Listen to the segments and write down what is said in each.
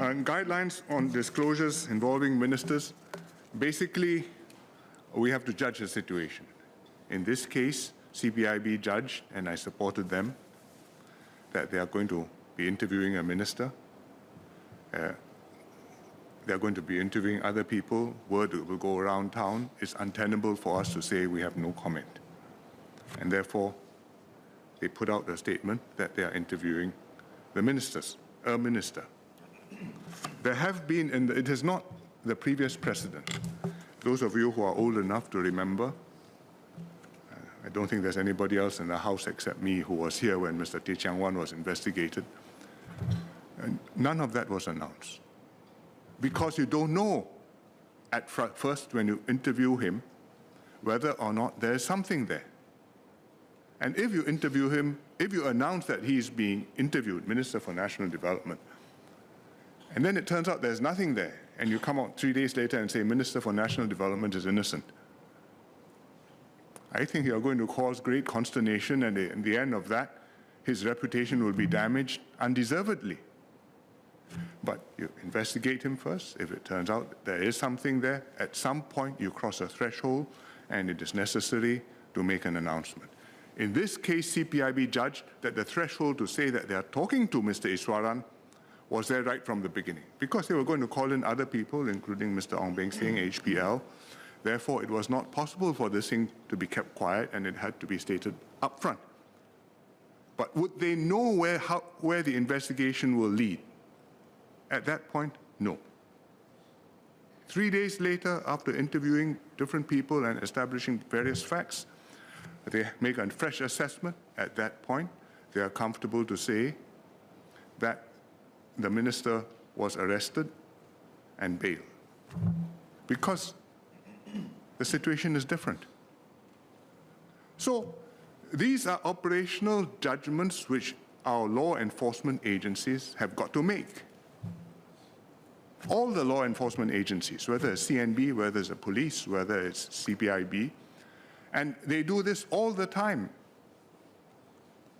Guidelines on disclosures involving ministers. Basically, we have to judge the situation. In this case, CPIB judged, and I supported them, that they are going to be interviewing a minister. They are going to be interviewing other people. Word will go around town. It's untenable for us to say we have no comment. And therefore, they put out a statement that they are interviewing the ministers, a minister. There have been, and it is not the previous precedent. Those of you who are old enough to remember, I don't think there's anybody else in the House except me who was here when Mr. Lee Hsien Loong was investigated. And none of that was announced. Because you don't know at first when you interview him whether or not there is something there. And if you interview him, if you announce that he is being interviewed, Minister for National Development, and then it turns out there's nothing there, and you come out 3 days later and say Minister for National Development is innocent, I think you're going to cause great consternation, and in the end of that, his reputation will be damaged undeservedly. But you investigate him first. If it turns out there is something there, at some point you cross a threshold and it is necessary to make an announcement. In this case, CPIB judged that the threshold to say that they are talking to Mr. Iswaran was there right from the beginning, because they were going to call in other people, including Mr. Ong Beng Seng, HPL. Therefore, it was not possible for this thing to be kept quiet, and it had to be stated up front. But would they know where the investigation will lead? At that point, no. 3 days later, after interviewing different people and establishing various facts, they make a fresh assessment. At that point, they are comfortable to say that the minister was arrested and bailed, because the situation is different. So these are operational judgments which our law enforcement agencies have got to make. All the law enforcement agencies, whether it's CNB, whether it's the police, whether it's CPIB, and they do this all the time.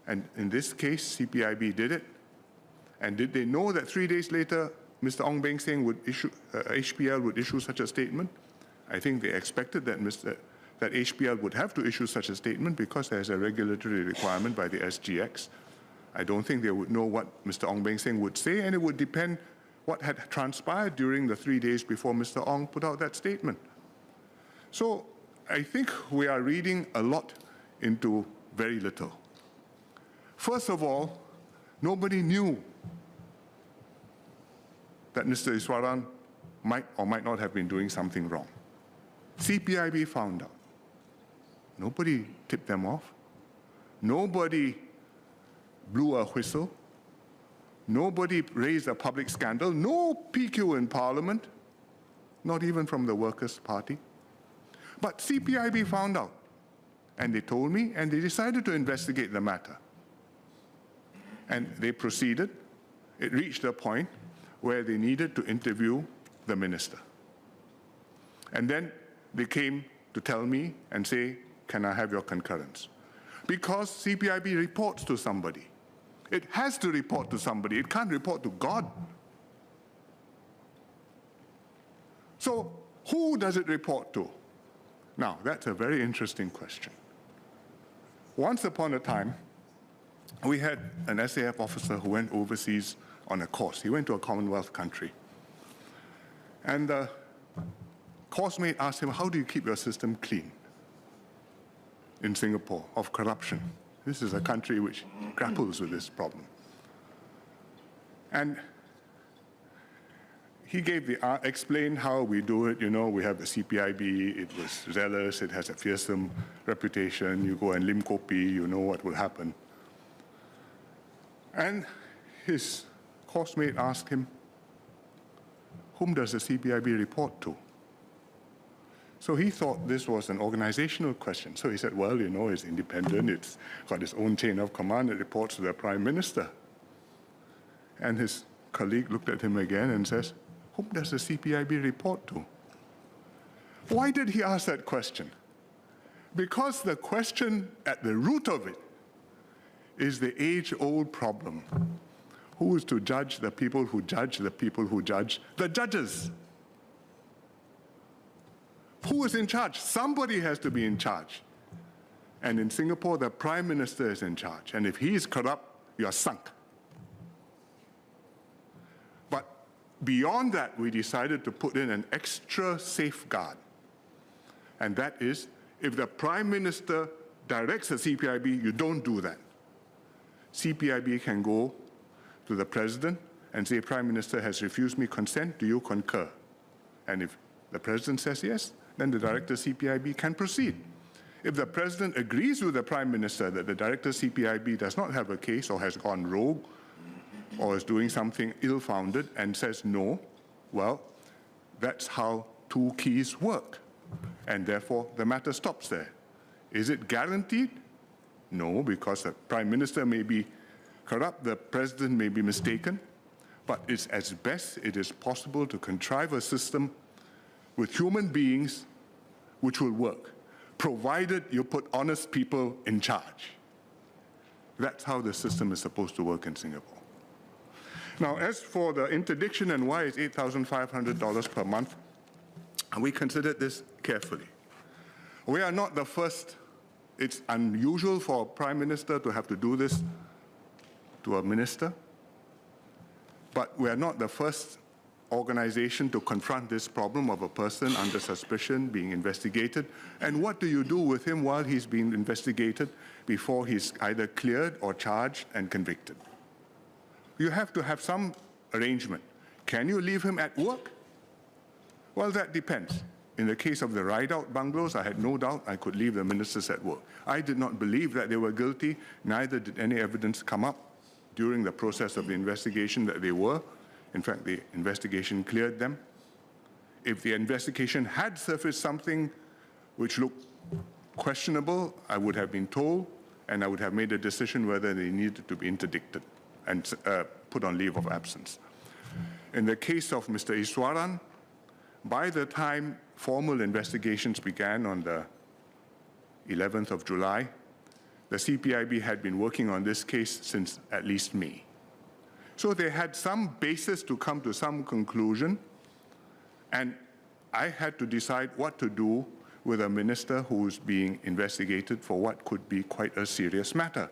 And in this case, CPIB did it. And did they know that 3 days later, Mr. Ong Beng Seng would issue, HPL would issue such a statement? I think they expected that that HPL would have to issue such a statement because there's a regulatory requirement by the SGX. I don't think they would know what Mr. Ong Beng Seng would say, and it would depend what had transpired during the 3 days before Mr. Ong put out that statement. So I think we are reading a lot into very little. First of all, nobody knew that Mr. Iswaran might or might not have been doing something wrong. CPIB found out. Nobody tipped them off. Nobody blew a whistle. Nobody raised a public scandal. No PQ in Parliament, not even from the Workers' Party. But CPIB found out, and they told me, and they decided to investigate the matter. And they proceeded. It reached a point where they needed to interview the minister. And then they came to tell me and say, can I have your concurrence? Because CPIB reports to somebody. It has to report to somebody. It can't report to God. So who does it report to? Now, that's a very interesting question. Once upon a time, we had an SAF officer who went overseas on a course. He went to a Commonwealth country. And the course mate asked him, how do you keep your system clean in Singapore of corruption? This is a country which grapples with this problem. And he gave explained how we do it. You know, we have the CPIB, it was zealous, it has a fearsome reputation. You go and lim kopi, you know what will happen. And his course mate asked him, whom does the CPIB report to? So he thought this was an organizational question. So he said, well, you know, it's independent, it's got its own chain of command, it reports to the Prime Minister. And his colleague looked at him again and says, whom does the CPIB report to? Why did he ask that question? Because the question at the root of it is the age-old problem. Who is to judge the people who judge the people who judge the judges? Who is in charge? Somebody has to be in charge. And in Singapore, the Prime Minister is in charge. And if he is corrupt, you are sunk. But beyond that, we decided to put in an extra safeguard. And that is, if the Prime Minister directs the CPIB, you don't do that. CPIB can go to the President and say, Prime Minister has refused me consent, do you concur? And if the President says yes, then the Director CPIB can proceed. If the President agrees with the Prime Minister that the Director CPIB does not have a case or has gone rogue or is doing something ill-founded and says no, well, that's how two keys work. And therefore, the matter stops there. Is it guaranteed? No, because the Prime Minister may be corrupt, the President may be mistaken, but it's as best it is possible to contrive a system with human beings which will work, provided you put honest people in charge. That's how the system is supposed to work in Singapore. Now, as for the interdiction and why it's $8,500 per month, we considered this carefully. We are not the first. It's unusual for a Prime Minister to have to do this to a minister, but we are not the first organization to confront this problem of a person under suspicion being investigated. And what do you do with him while he's being investigated before he's either cleared or charged and convicted? You have to have some arrangement. Can you leave him at work? Well, that depends. In the case of the ride-out bungalows, I had no doubt I could leave the ministers at work. I did not believe that they were guilty, neither did any evidence come up during the process of the investigation that they were. In fact, the investigation cleared them. If the investigation had surfaced something which looked questionable, I would have been told, and I would have made a decision whether they needed to be interdicted and put on leave of absence. In the case of Mr. Iswaran, by the time formal investigations began on the 11th of July, the CPIB had been working on this case since at least May. So they had some basis to come to some conclusion, and I had to decide what to do with a minister who's being investigated for what could be quite a serious matter,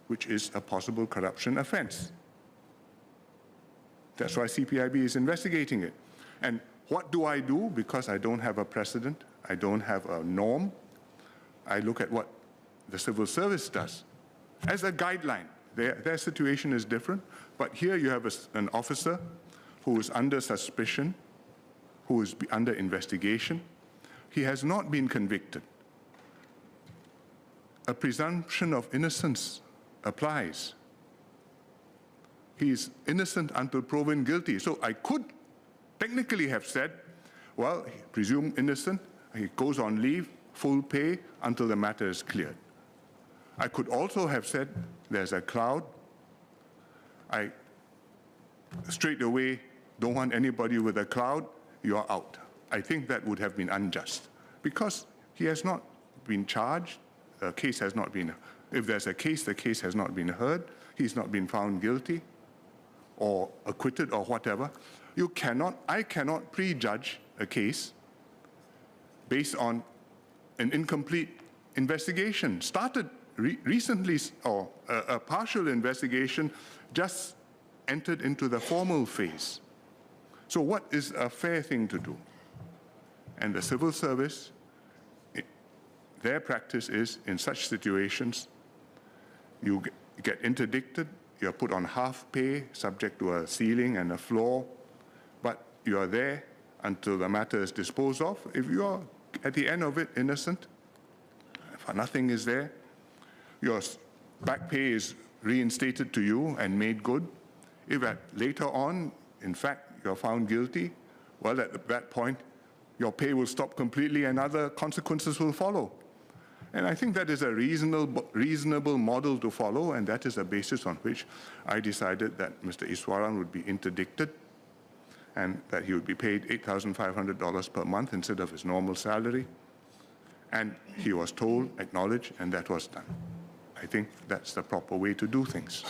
which is a possible corruption offense. That's why CPIB is investigating it. And what do I do? Because I don't have a precedent, I don't have a norm, I look at what the civil service does as a guideline. Their situation is different, but here you have an officer who is under suspicion, who is under investigation. He has not been convicted. A presumption of innocence applies. He is innocent until proven guilty. So I could technically have said, well, presumed innocent, he goes on leave, full pay until the matter is cleared. I could also have said, there's a cloud. I straight away don't want anybody with a cloud, you're out. I think that would have been unjust because he has not been charged, the case has not been, if there's a case, the case has not been heard, he's not been found guilty or acquitted or whatever. I cannot prejudge a case based on an incomplete investigation started recently, or a partial investigation just entered into the formal phase. So what is a fair thing to do? And the civil service, their practice is, in such situations, you get interdicted, you're put on half pay, subject to a ceiling and a floor, but you are there until the matter is disposed of. If you are, at the end of it, innocent, if nothing is there, your back pay is reinstated to you and made good. If later on, in fact, you're found guilty, well, at that point, your pay will stop completely and other consequences will follow. And I think that is a reasonable model to follow, and that is a basis on which I decided that Mr. Iswaran would be interdicted and that he would be paid $8,500 per month instead of his normal salary. And he was told, acknowledged, and that was done. I think that's the proper way to do things.